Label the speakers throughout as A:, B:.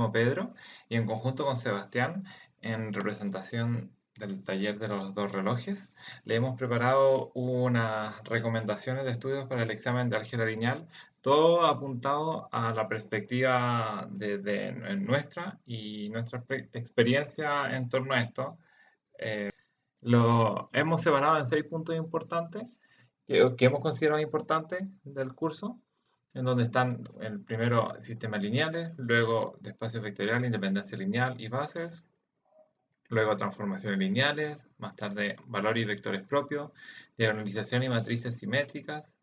A: llamo Pedro y en conjunto con Sebastián, en representación del taller de los dos relojes, le hemos preparado unas recomendaciones de estudios para el examen de álgebra lineal, todo apuntado a la perspectiva de nuestra y nuestra experiencia en torno a esto. Lo hemos separado en 6 puntos importantes que hemos considerado importantes del curso, en donde están el primero sistemas lineales, luego de espacios vectoriales, independencia lineal y bases, luego transformaciones lineales, más tarde valores y vectores propios, diagonalización y matrices simétricas,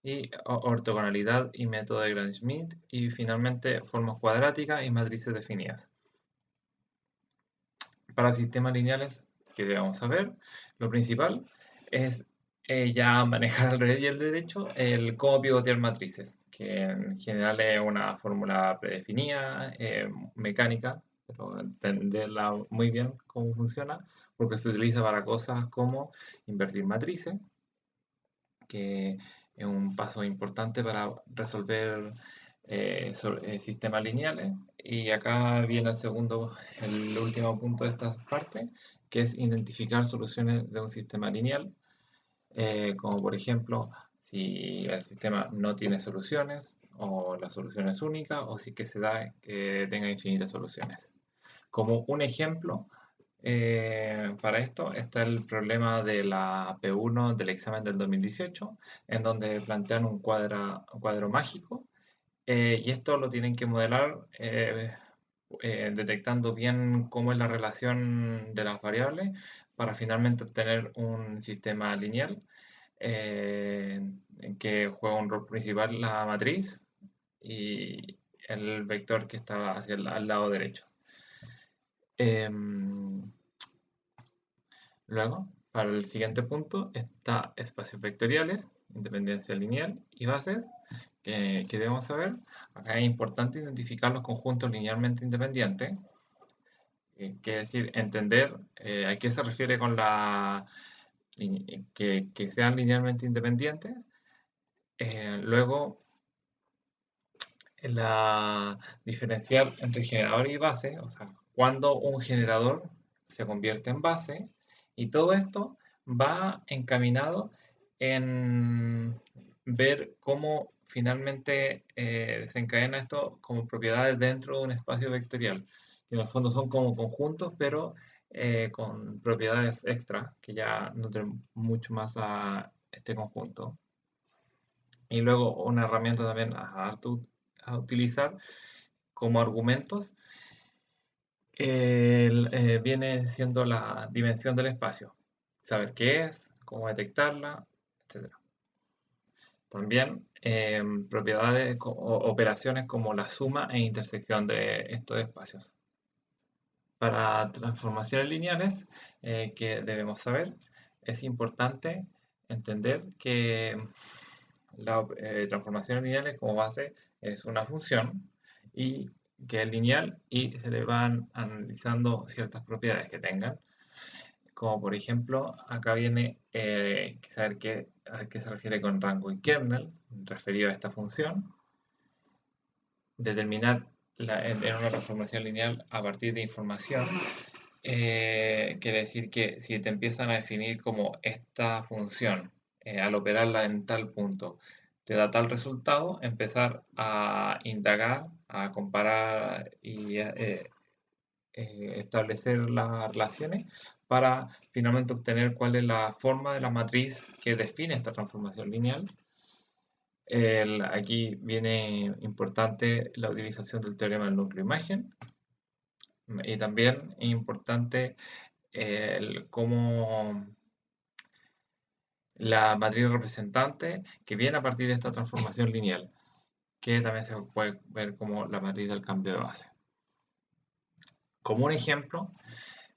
A: y ortogonalidad y método de Gram-Schmidt, y finalmente formas cuadráticas y matrices definidas. Para sistemas lineales que debemos saber, lo principal es ya manejar al revés y el derecho el cómo pivotear matrices, que en general es una fórmula predefinida, mecánica, pero entenderla muy bien cómo funciona, porque se utiliza para cosas como invertir matrices, que es un paso importante para resolver sistemas lineales. Y acá viene el último punto de esta parte, que es identificar soluciones de un sistema lineal, como por ejemplo, si el sistema no tiene soluciones, o la solución es única, o si que se da que tenga infinitas soluciones. Como un ejemplo, para esto está el problema de la P1 del examen del 2018, en donde plantean un cuadro mágico, y esto lo tienen que modelar detectando bien cómo es la relación de las variables para finalmente obtener un sistema lineal en que juega un rol principal la matriz y el vector que está hacia al lado derecho. Em, Luego, para el siguiente punto está espacios vectoriales, independencia lineal y bases, que debemos saber. Acá es importante identificar los conjuntos linealmente independientes, que es decir, entender a qué se refiere con que sean linealmente independientes. Luego, diferenciar entre generador y base, o sea, cuando un generador se convierte en base, y todo esto va encaminado en ver cómo finalmente desencadena esto como propiedades dentro de un espacio vectorial, que en el fondo son como conjuntos, pero con propiedades extra que ya nutren mucho más a este conjunto. Y luego una herramienta también a utilizar como argumentos viene siendo la dimensión del espacio. Saber qué es, cómo detectarla, etc. También propiedades o operaciones como la suma e intersección de estos espacios. Para transformaciones lineales que debemos saber, es importante entender que la transformación lineal como base es una función y que es lineal y se le van analizando ciertas propiedades que tengan. Como por ejemplo, acá viene saber a qué se refiere con rango y kernel, referido a esta función. Determinar en una transformación lineal a partir de información. Quiere decir que si te empiezan a definir como esta función, al operarla en tal punto, te da tal resultado, empezar a indagar, a comparar y establecer las relaciones para finalmente obtener cuál es la forma de la matriz que define esta transformación lineal. Aquí viene importante la utilización del teorema del núcleo imagen, y también es importante cómo la matriz representante que viene a partir de esta transformación lineal, que también se puede ver como la matriz del cambio de base. Como un ejemplo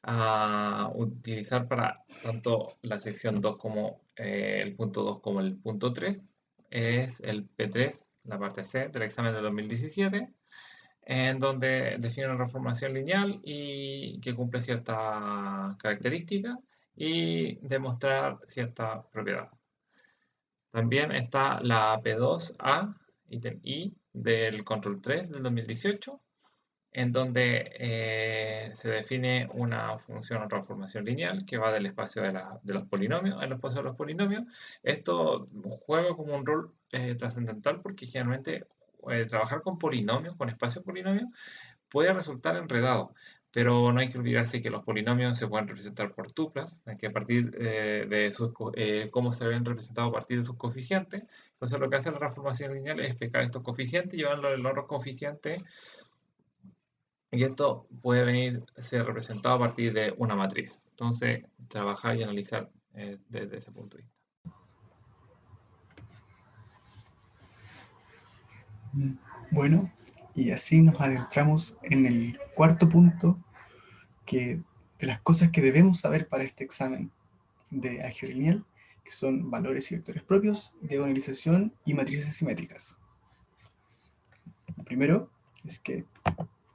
A: a utilizar para tanto la sección 2 como el punto 2 como el punto 3 es el P3, la parte C del examen de 2017, en donde define una transformación lineal y que cumple cierta característica y demostrar cierta propiedad. También está la P2A, ítem I, del control 3 del 2018, en donde se define una función o transformación lineal que va del espacio de los polinomios al espacio de los polinomios. Esto juega como un rol trascendental porque generalmente trabajar con polinomios, con espacios polinomios, puede resultar enredado, pero no hay que olvidarse que los polinomios se pueden representar por tuplas, que a partir de cómo se ven representados a partir de sus coeficientes. Entonces lo que hace la transformación lineal es explicar estos coeficientes y llevarlo en los otros coeficientes, y esto puede ser representado a partir de una matriz. Entonces, trabajar y analizar desde ese punto de vista.
B: Bueno, y así nos adentramos en el cuarto punto de las cosas que debemos saber para este examen de álgebra lineal, que son valores y vectores propios, diagonalización y matrices simétricas. Lo primero es que,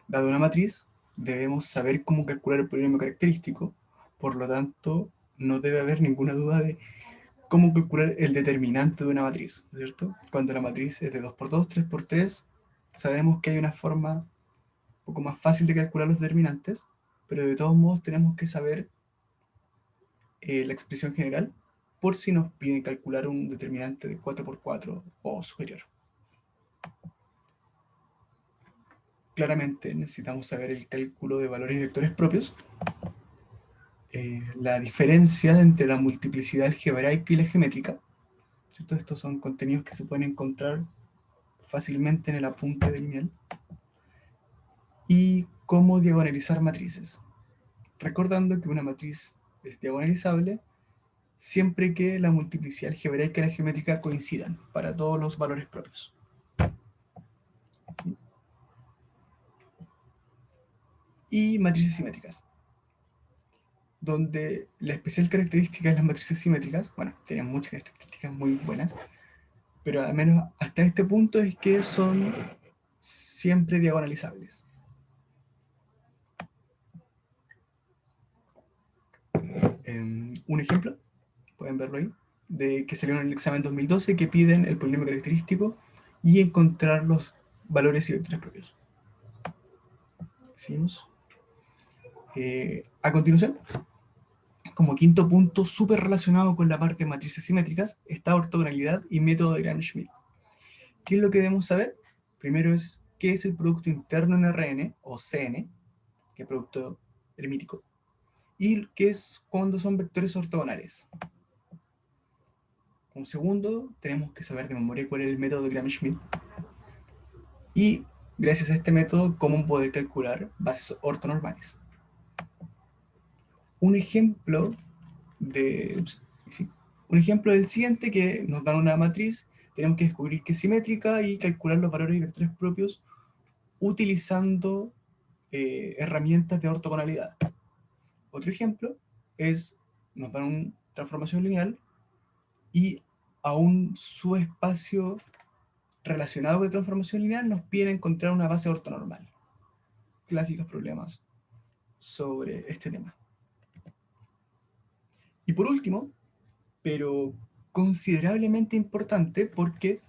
B: dado una matriz, debemos saber cómo calcular el polinomio característico, por lo tanto, no debe haber ninguna duda de cómo calcular el determinante de una matriz, ¿cierto? Cuando la matriz es de 2×2, 3×3, sabemos que hay una forma un poco más fácil de calcular los determinantes, pero de todos modos tenemos que saber la expresión general por si nos piden calcular un determinante de 4×4 o superior. Claramente necesitamos saber el cálculo de valores y vectores propios, la diferencia entre la multiplicidad algebraica y la geométrica, ¿cierto? Estos son contenidos que se pueden encontrar fácilmente en el apunte del lineal, y cómo diagonalizar matrices, recordando que una matriz es diagonalizable siempre que la multiplicidad algebraica y la geométrica coincidan para todos los valores propios. Y matrices simétricas, donde la especial característica de las matrices simétricas, bueno, tienen muchas características muy buenas, pero al menos hasta este punto es que son siempre diagonalizables. Un ejemplo, pueden verlo ahí, de que salió en el examen 2012, que piden el polinomio característico y encontrar los valores y vectores propios. Seguimos. A continuación, como quinto punto súper relacionado con la parte de matrices simétricas, está ortogonalidad y método de Gram-Schmidt. ¿Qué es lo que debemos saber? Primero es qué es el producto interno en Rn, o Cn, que es producto hermítico, y qué es cuando son vectores ortogonales. Como segundo, tenemos que saber de memoria cuál es el método de Gram-Schmidt, y gracias a este método, cómo poder calcular bases ortonormales. Un ejemplo un ejemplo del siguiente, que nos dan una matriz, tenemos que descubrir que es simétrica y calcular los valores y vectores propios utilizando herramientas de ortogonalidad. Otro ejemplo es, nos dan una transformación lineal y a un subespacio relacionado con la transformación lineal nos piden encontrar una base ortonormal. Clásicos problemas sobre este tema. Y por último, pero considerablemente importante porque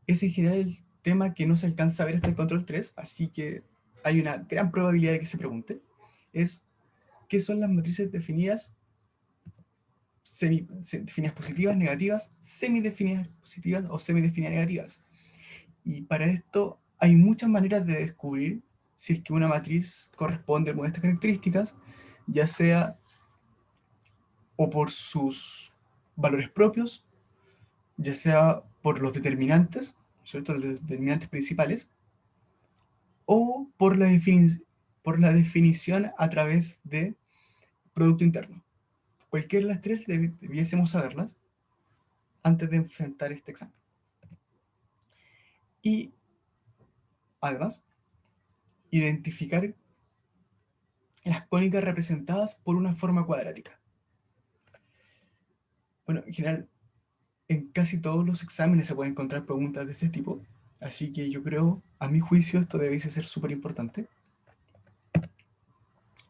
B: es en general el tema que no se alcanza a ver hasta el control 3, así que hay una gran probabilidad de que se pregunte, es qué son las matrices definidas, definidas positivas, negativas, semidefinidas positivas o semidefinidas negativas. Y para esto hay muchas maneras de descubrir si es que una matriz corresponde a alguna de estas características, ya sea o por sus valores propios, ya sea por los determinantes, ¿cierto? Los determinantes principales, o por la definición a través de producto interno. Cualquiera de las tres debiésemos saberlas antes de enfrentar este examen. Y además, identificar las cónicas representadas por una forma cuadrática. Bueno, en general, en casi todos los exámenes se pueden encontrar preguntas de este tipo, así que yo creo, a mi juicio, esto debe ser súper importante.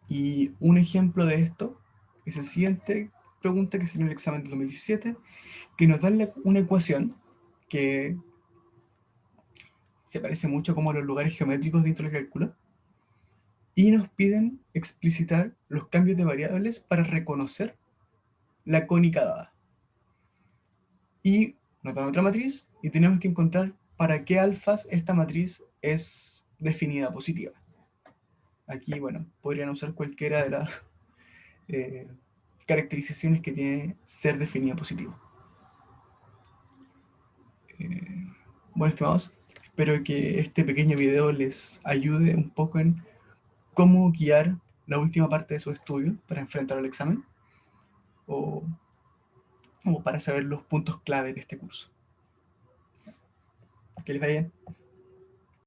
B: Y un ejemplo de esto es el siguiente pregunta que salió en el examen del 2017, que nos da una ecuación que se parece mucho como a los lugares geométricos dentro del cálculo, y nos piden explicitar los cambios de variables para reconocer la cónica dada. Y nos dan otra matriz y tenemos que encontrar para qué alfas esta matriz es definida positiva. Aquí, bueno, podrían usar cualquiera de las eh, caracterizaciones que tiene ser definida positiva. Bueno, estimados, espero que este pequeño video les ayude un poco en cómo guiar la última parte de su estudio para enfrentar el examen o, o para saber los puntos clave de este curso. Que les vaya bien.